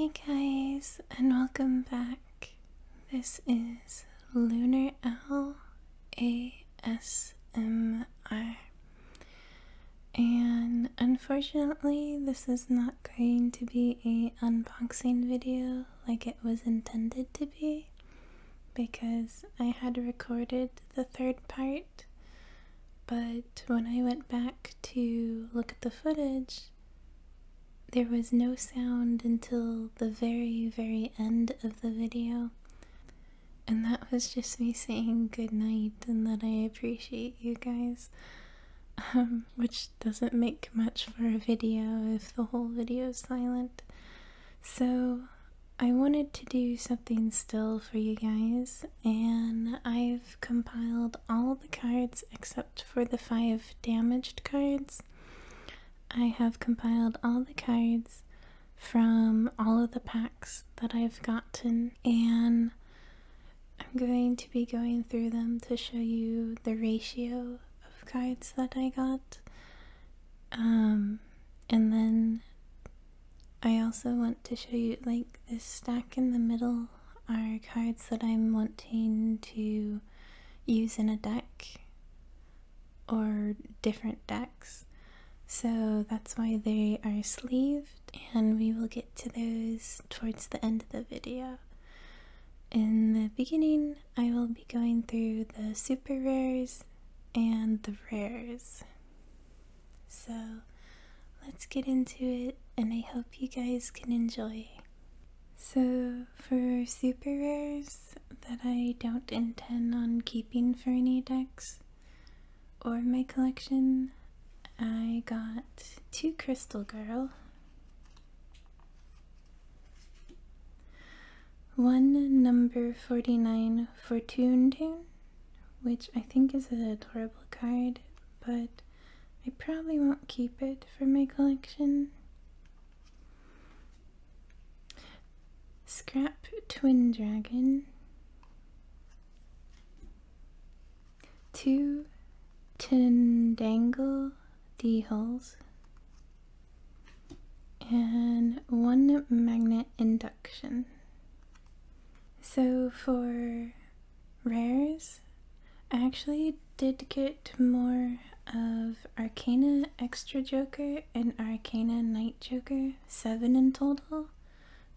Hey guys, and welcome back. This is Lunar Owl ASMR. And unfortunately, this is not going to be a unboxing video like it was intended to be, because I had recorded the third part, but when I went back to look at the footage, there was no sound until the very end of the video, and that was just me saying good night and that I appreciate you guys, which doesn't make much for a video if the whole video is silent. So I wanted to do something still for you guys, and I've compiled all the cards except for the 5 damaged cards. I have compiled all the cards from all of the packs that I've gotten, and I'm going to be going through them to show you the ratio of cards that I got. And then I also want to show you, like, this stack in the middle are cards that I'm wanting to use in a deck or different decks. So that's why they are sleeved, and we will get to those towards the end of the video. In the beginning, I will be going through the super rares and the rares. So let's get into it, and I hope you guys can enjoy. So for super rares that I don't intend on keeping for any decks or my collection, I got 2 Crystal Girl, 1 number 49 Fortune Tune, which I think is an adorable card, but I probably won't keep it for my collection. Scrap Twin Dragon, 2 Tindangle D-holes, and 1 magnet induction. So for rares, I actually did get more of Arcana Extra Joker and Arcana Night Joker, 7 in total,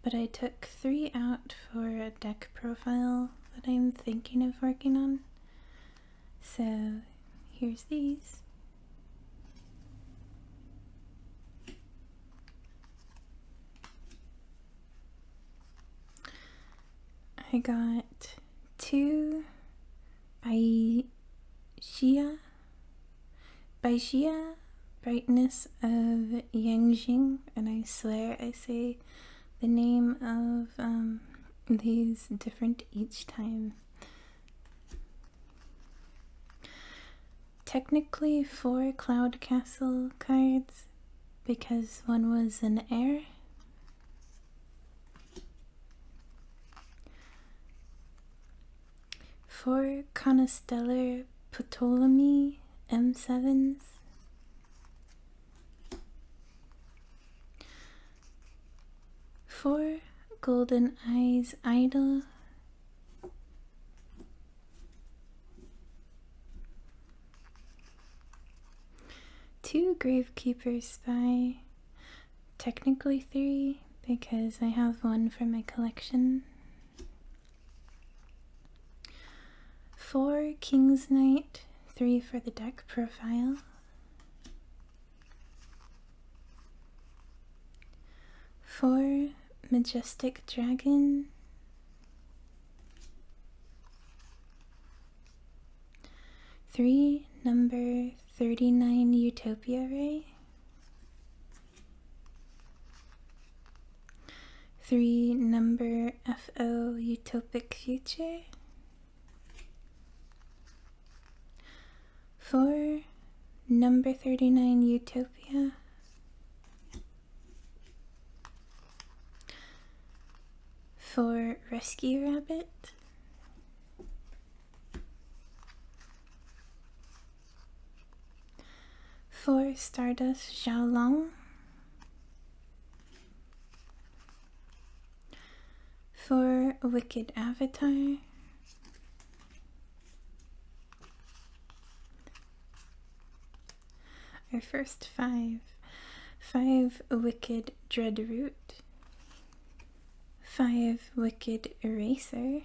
but I took 3 out for a deck profile that I'm thinking of working on. So here's these. I got 2 Baixia, Brightness of Yangjing, and I swear I say the name of these different each time. Technically 4 Cloud Castle cards, because one was an air. 4 Constellar Ptolemy M7s, 4 Golden Eyes Idol, 2 Gravekeeper Spy, technically 3 because I have 1 for my collection, 4 King's Knight, 3 for the deck profile, 4 Majestic Dragon, 3 number 39 Utopia Ray, 3 number FO Utopic Future, 4 number 39 Utopia, 4 Rescue Rabbit, 4 Stardust Xiaolong, Wicked Avatar. Our first 5. 5 Wicked Dreadroot. 5 Wicked Eraser.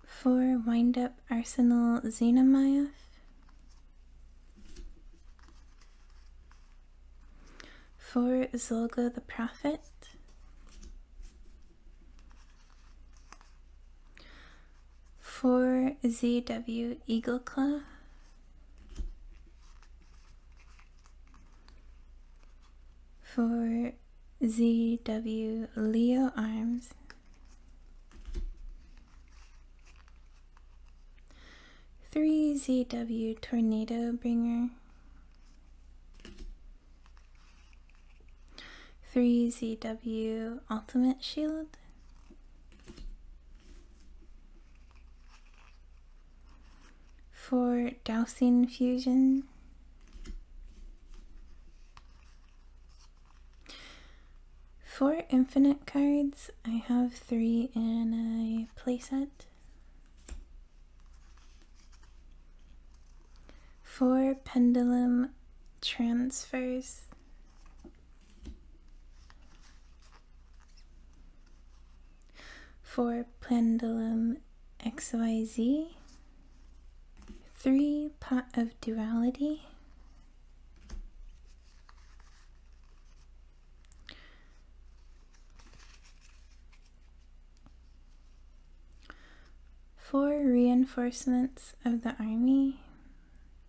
4 Wind Up Arsenal Xenomorph. 4 Zolga the Prophet. 4 ZW Eagleclaw. 4 ZW Leo Arms. 3 ZW Tornado Bringer. 3 ZW Ultimate Shield. 4 Dowsing Fusion. 4 Infinite cards. I have 3 in a playset. 4 Pendulum Transfers. 4 Pendulum XYZ. 3 Pot of Duality. 4 Reinforcements of the Army.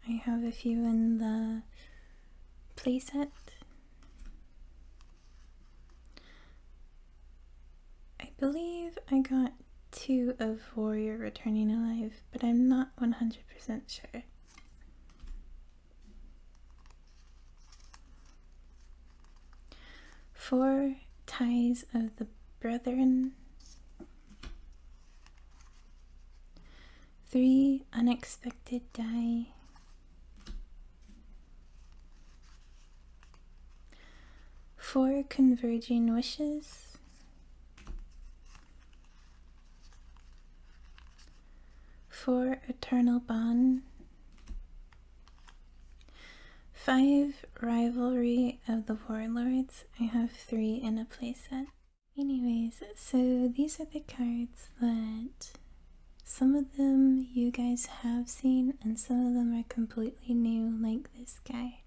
I have a few in the playset. I believe I got 2 of Warrior Returning Alive, but I'm not 100% sure. Four Ties of the Brethren. 3 Unexpected Die. 4 Converging Wishes. 4 Eternal Bond. 5 Rivalry of the Warlords. I have 3 in a playset. Anyways, so these are the cards that some of them you guys have seen and some of them are completely new, like this guy.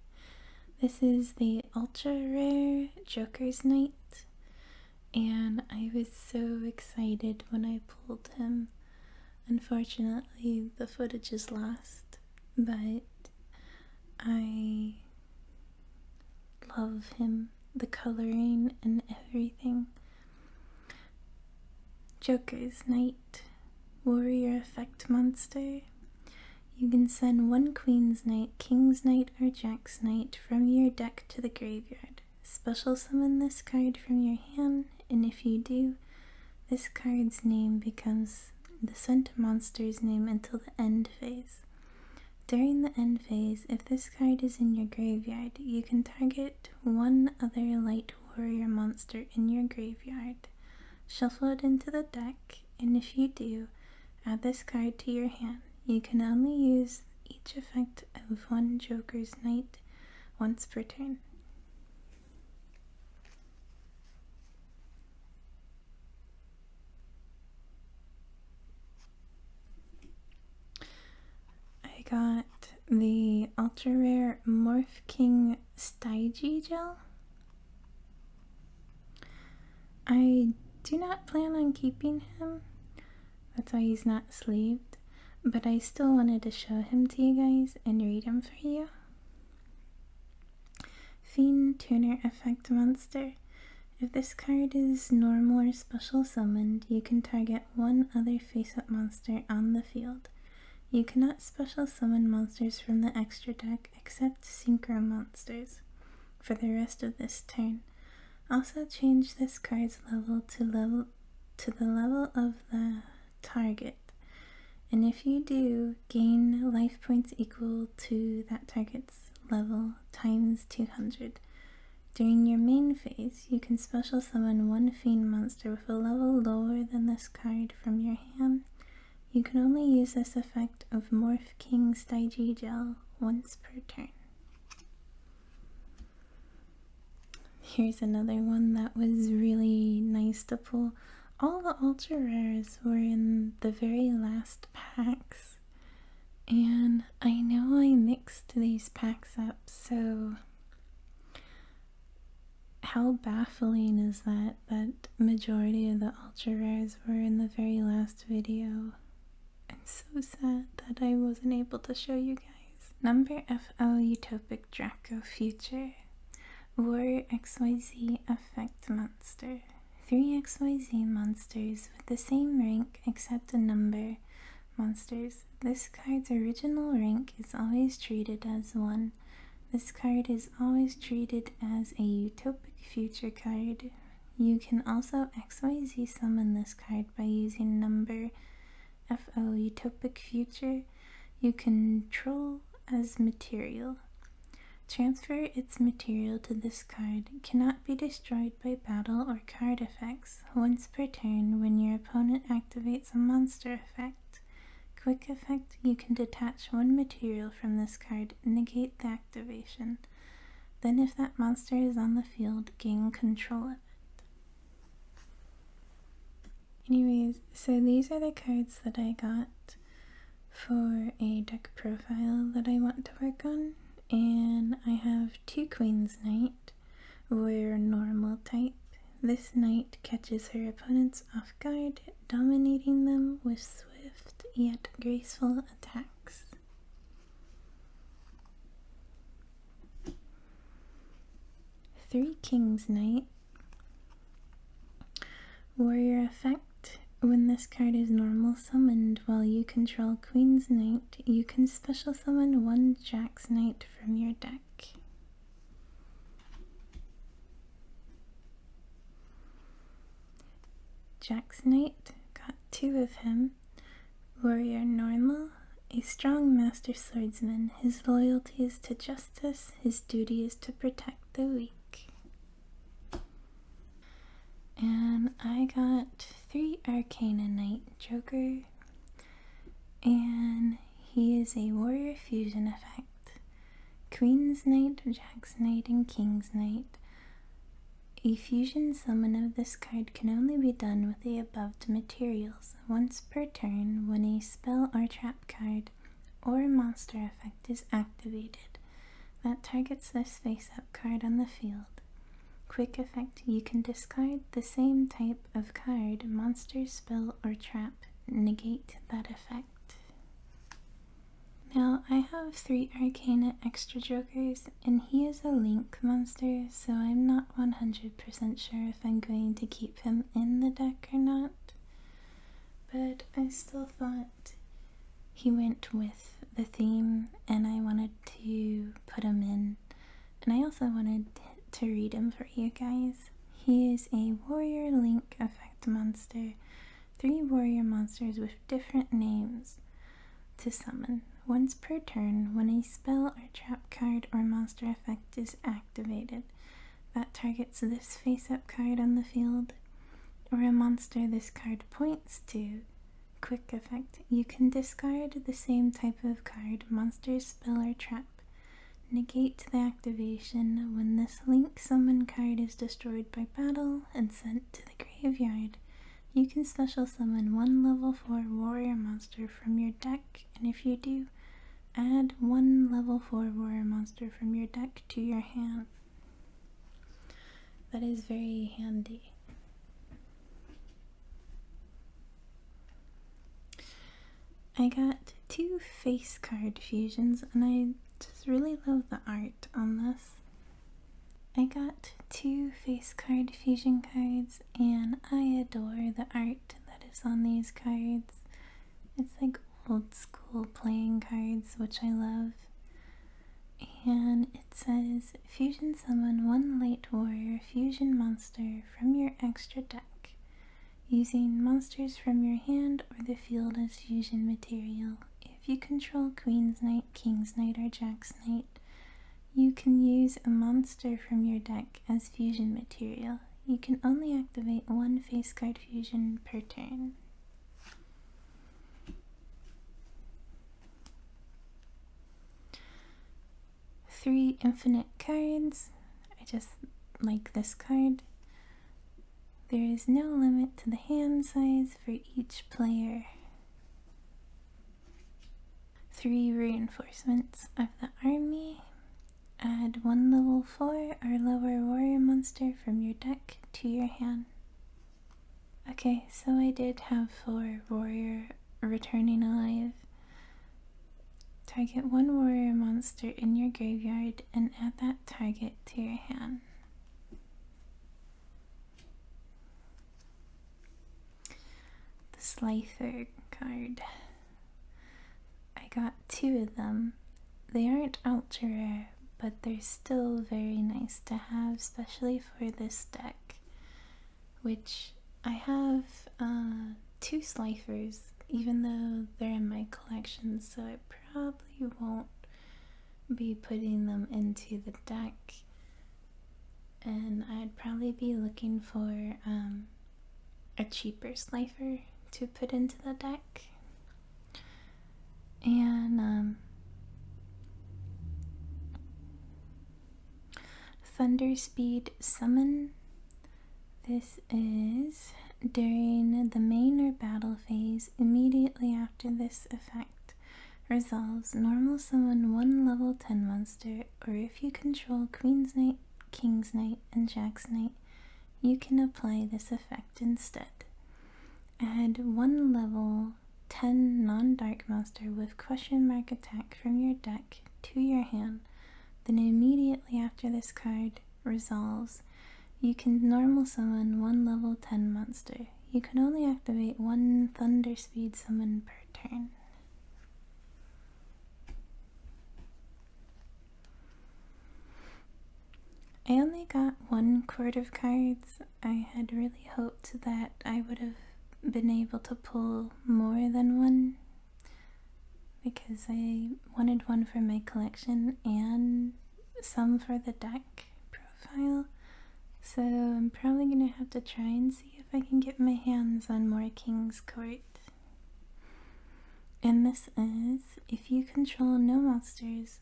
This is the ultra rare Joker's Knight, and I was so excited when I pulled him. Unfortunately, the footage is lost, but I love him, the coloring and everything. Joker's Knight, Warrior Effect Monster. You can send 1 Queen's Knight, King's Knight, or Jack's Knight from your deck to the graveyard. Special summon this card from your hand, and if you do, this card's name becomes the sent monster's name until the end phase. During the end phase, if this card is in your graveyard, you can target 1 other light warrior monster in your graveyard, shuffle it into the deck, and if you do, add this card to your hand. You can only use each effect of 1 Joker's Knight once per turn. I got the ultra rare Morph King Stygie Gel. I do not plan on keeping him, that's why he's not sleeved, but I still wanted to show him to you guys and read him for you. Fiend Tuner Effect Monster. If this card is normal or special summoned, you can target 1 other face-up monster on the field. You cannot special summon monsters from the extra deck except synchro monsters for the rest of this turn. Also change this card's level to the level of the target, and if you do, gain life points equal to that target's level times 200. During your main phase, you can special summon one fiend monster with a level lower than this card from your hand. You can only use this effect of Morph King Stygie Gel once per turn. Here's another one that was really nice to pull. All the ultra rares were in the very last packs, and I know I mixed these packs up, so how baffling is that majority of the ultra rares were in the very last video. I'm so sad that I wasn't able to show you guys. Number FO Utopic Draco Future. Warrior XYZ Effect Monster. 3 XYZ monsters with the same rank except a number monsters. This card's original rank is always treated as 1. This card is always treated as a Utopic Future card. You can also XYZ summon this card by using number FO Utopic Future. You control as material. Transfer its material to this card. Cannot be destroyed by battle or card effects. Once per turn when your opponent activates a monster effect. Quick effect, you can detach one material from this card, negate the activation. Then if that monster is on the field, gain control of it. Anyways, so these are the cards that I got for a deck profile that I want to work on. And I have 2 Queen's Knight, Warrior Normal type. This knight catches her opponents off guard, dominating them with swift yet graceful attacks. 3 King's Knight, Warrior effect. When this card is normal summoned while you control Queen's Knight, you can special summon 1 Jack's Knight from your deck. Jack's Knight, got 2 of him. Warrior Normal, a strong master swordsman. His loyalty is to justice, his duty is to protect the weak. And I got 3 Arcana Knight Joker, and he is a Warrior Fusion effect. Queen's Knight, Jack's Knight, and King's Knight. A fusion summon of this card can only be done with the above materials. Once per turn when a spell or trap card or monster effect is activated that targets this face-up card on the field. Quick effect, you can discard the same type of card, monster, spell, or trap. Negate that effect. Now, I have 3 Arcana extra jokers, and he is a Link monster, so I'm not 100% sure if I'm going to keep him in the deck or not. But I still thought he went with the theme, and I wanted to put him in. And I also wanted to read him for you guys. He is a Warrior Link effect monster. 3 warrior monsters with different names to summon. Once per turn, when a spell or trap card or monster effect is activated that targets this face-up card on the field, or a monster this card points to. Quick effect, you can discard the same type of card, monster, spell, or trap. Negate the activation when this Link summon card is destroyed by battle and sent to the graveyard. You can special summon 1 level 4 warrior monster from your deck, and if you do, add 1 level 4 warrior monster from your deck to your hand. That is very handy. I got 2 face card fusions, and I just really love the art on this. I got 2 face card fusion cards, and I adore the art that is on these cards. It's like old school playing cards, which I love. And it says, fusion summon 1 late warrior fusion monster from your extra deck, using monsters from your hand or the field as fusion material. If you control Queen's Knight, King's Knight, or Jack's Knight, You can use a monster from your deck as fusion material. You can only activate one face card fusion per turn. Three infinite cards. I just like this card. There is no limit to the hand size for each player. 3 reinforcements of the army. Add 1 level 4 or lower warrior monster from your deck to your hand. Okay, so I did have 4 warrior returning alive. Target 1 warrior monster in your graveyard and add that target to your hand. The Slifer card. I got 2 of them. They aren't ultra rare, but they're still very nice to have, especially for this deck, which I have 2 Slifers, even though they're in my collection, so I probably won't be putting them into the deck, and I'd probably be looking for a cheaper Slifer to put into the deck. And Thunder Speed Summon. This is during the main or battle phase. Immediately after this effect resolves, normal summon 1 level 10 monster, or if you control Queen's Knight, King's Knight, and Jack's Knight, you can apply this effect instead. Add 1 level 10 non-dark monster with question mark attack from your deck to your hand. Then immediately after this card resolves, you can normal summon 1 level 10 monster. You can only activate 1 Thunder Speed summon per turn. I only got 1 quart of cards. I had really hoped that I would have been able to pull more than 1, because I wanted 1 for my collection and some for the deck profile. So I'm probably gonna have to try and see if I can get my hands on more King's Court. And this is, if you control no monsters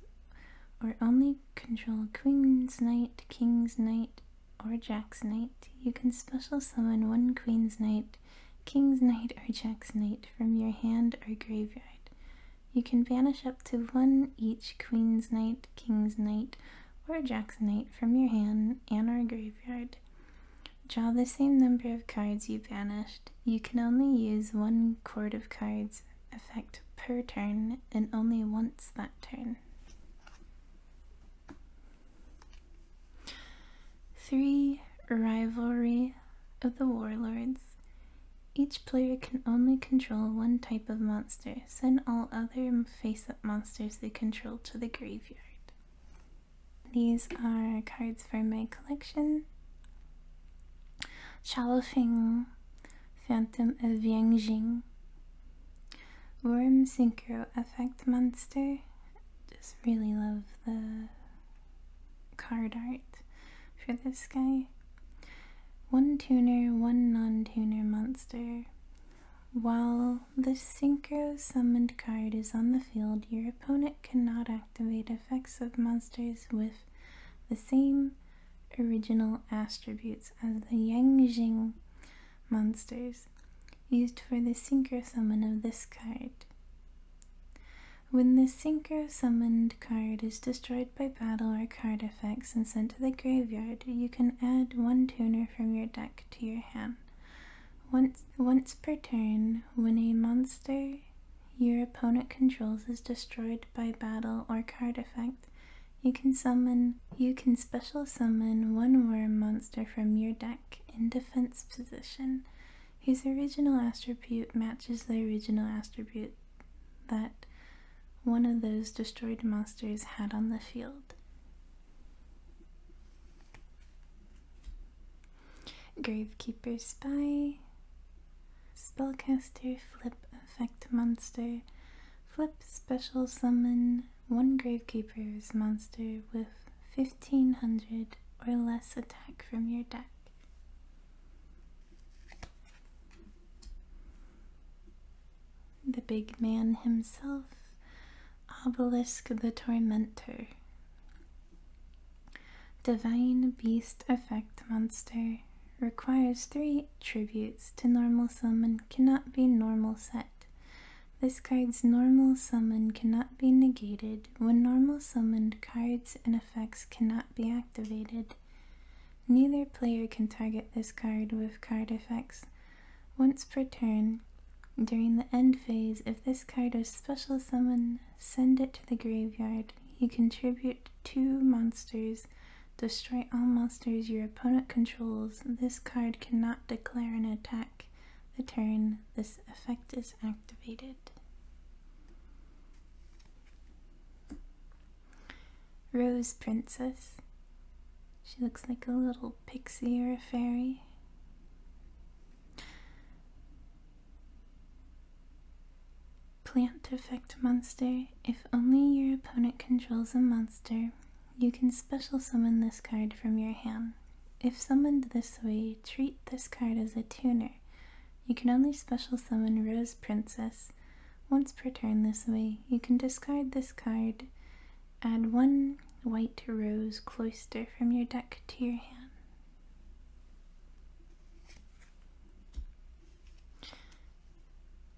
or only control Queen's Knight, King's Knight, or Jack's Knight, you can special summon 1 Queen's Knight, King's Knight, or Jack's Knight from your hand or graveyard. You can banish up to 1 each Queen's Knight, King's Knight, or Jack's Knight from your hand and or graveyard. Draw the same number of cards you banished. You can only use 1 quart of cards effect per turn, and only once that turn. 3 Rivalry of the Warlords. Each player can only control 1 type of monster. Send all other face-up monsters they control to the graveyard. These are cards for my collection. Shalofeng, Phantom of Yangjing. Worm Synchro Effect Monster. Just really love the card art for this guy. 1 tuner, 1 non-tuner monster. While the Synchro summoned card is on the field, your opponent cannot activate effects of monsters with the same original attributes as the Yangjing monsters used for the Synchro summon of this card. When the Synchro summoned card is destroyed by battle or card effects and sent to the graveyard, you can add 1 tuner from your deck to your hand. Once per turn, when a monster your opponent controls is destroyed by battle or card effect, you can special summon 1 worm monster from your deck in defense position, whose original attribute matches the original attribute that one of those destroyed monsters had on the field. Gravekeeper Spy. Spellcaster Flip Effect Monster. Flip special summon one Gravekeeper's monster with 1500 or less attack from your deck. The big man himself, Obelisk the Tormentor. Divine Beast Effect monster. Requires 3 tributes to normal summon, cannot be normal set. This card's normal summon cannot be negated when normal summoned cards and effects cannot be activated. Neither player can target this card with card effects. Once per turn, during the end phase, if this card is special summon, send it to the graveyard. You contribute 2 monsters. Destroy all monsters your opponent controls. This card cannot declare an attack the turn this effect is activated. Rose Princess. She looks like a little pixie or a fairy. Plant effect monster. If only your opponent controls a monster, you can special summon this card from your hand. If summoned this way, treat this card as a tuner. You can only special summon Rose Princess once per turn this way. You can discard this card, add 1 white rose cloister from your deck to your hand.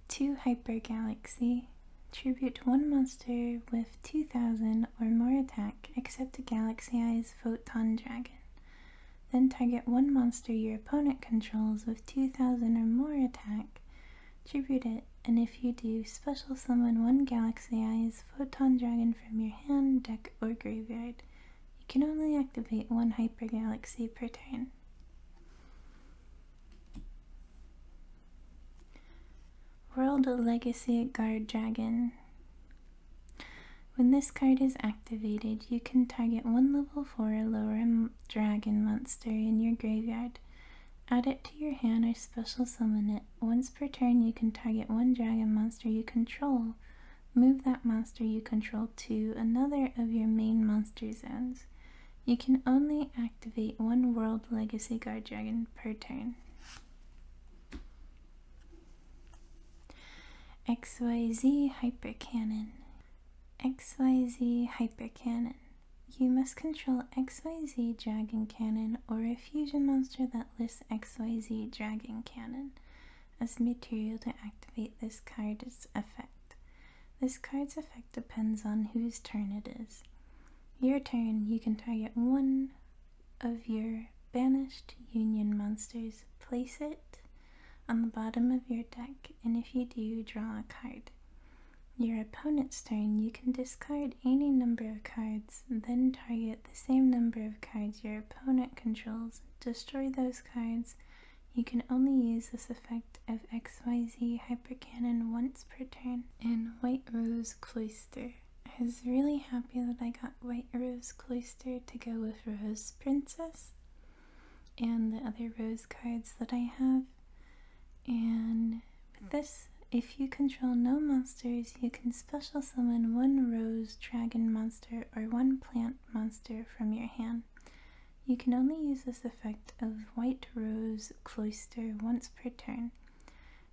Two Hyper Galaxy. Tribute 1 monster with 2000 or more attack except a Galaxy Eyes Photon Dragon. Then target 1 monster your opponent controls with 2000 or more attack, tribute it, and if you do, special summon 1 Galaxy Eyes Photon Dragon from your hand, deck, or graveyard. You can only activate 1 Hyper Galaxy per turn. World Legacy Guard Dragon. When this card is activated, you can target 1 level 4 or lower dragon monster in your graveyard. Add it to your hand or special summon it. Once per turn, you can target 1 dragon monster you control. Move that monster you control to another of your main monster zones. You can only activate 1 World Legacy Guard Dragon per turn. XYZ Hyper Cannon. XYZ Hyper Cannon. You must control XYZ Dragon Cannon or a fusion monster that lists XYZ Dragon Cannon as material to activate this card's effect. This card's effect depends on whose turn it is. Your turn, you can target 1 of your banished union monsters, place it on the bottom of your deck, and if you do, draw a card. Your opponent's turn, you can discard any number of cards, then target the same number of cards your opponent controls, destroy those cards. You can only use this effect of XYZ Hypercannon once per turn. And White Rose Cloister. I was really happy that I got White Rose Cloister to go with Rose Princess and the other rose cards that I have. And with this, if you control no monsters, you can special summon 1 rose dragon monster or 1 plant monster from your hand. You can only use this effect of White Rose Cloister once per turn.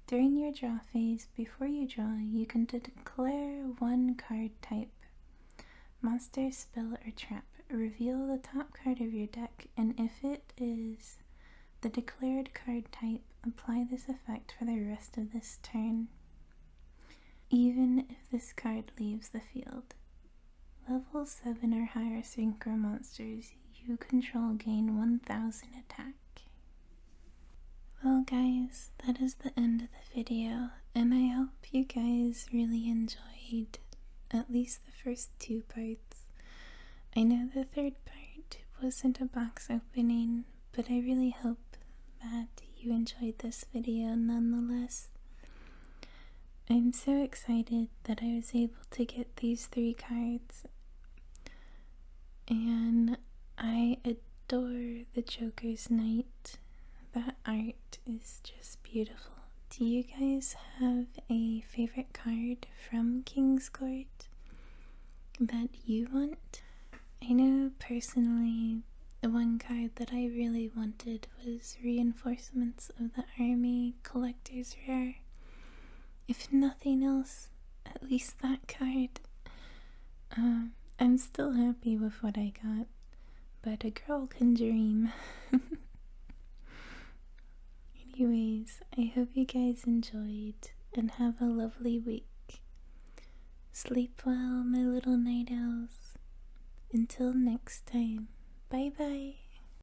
During your draw phase, before you draw, you can declare 1 card type, monster, spell, or trap. Reveal the top card of your deck, and if it is the declared card type, apply this effect for the rest of this turn, even if this card leaves the field. Level 7 or higher synchro monsters you control gain 1000 attack. Well guys, that is the end of the video, and I hope you guys really enjoyed at least the first 2 parts. I know the third part wasn't a box opening, but I really hope that you enjoyed this video nonetheless. I'm so excited that I was able to get these 3 cards, and I adore the Joker's Knight. That art is just beautiful. Do you guys have a favorite card from King's Court? that you want. I know personally the one card that I really wanted was Reinforcements of the Army Collector's Rare. If nothing else, at least that card. I'm still happy with what I got, but a girl can dream. Anyways, I hope you guys enjoyed and have a lovely week. Sleep well, my little night owls. Until next time, bye bye.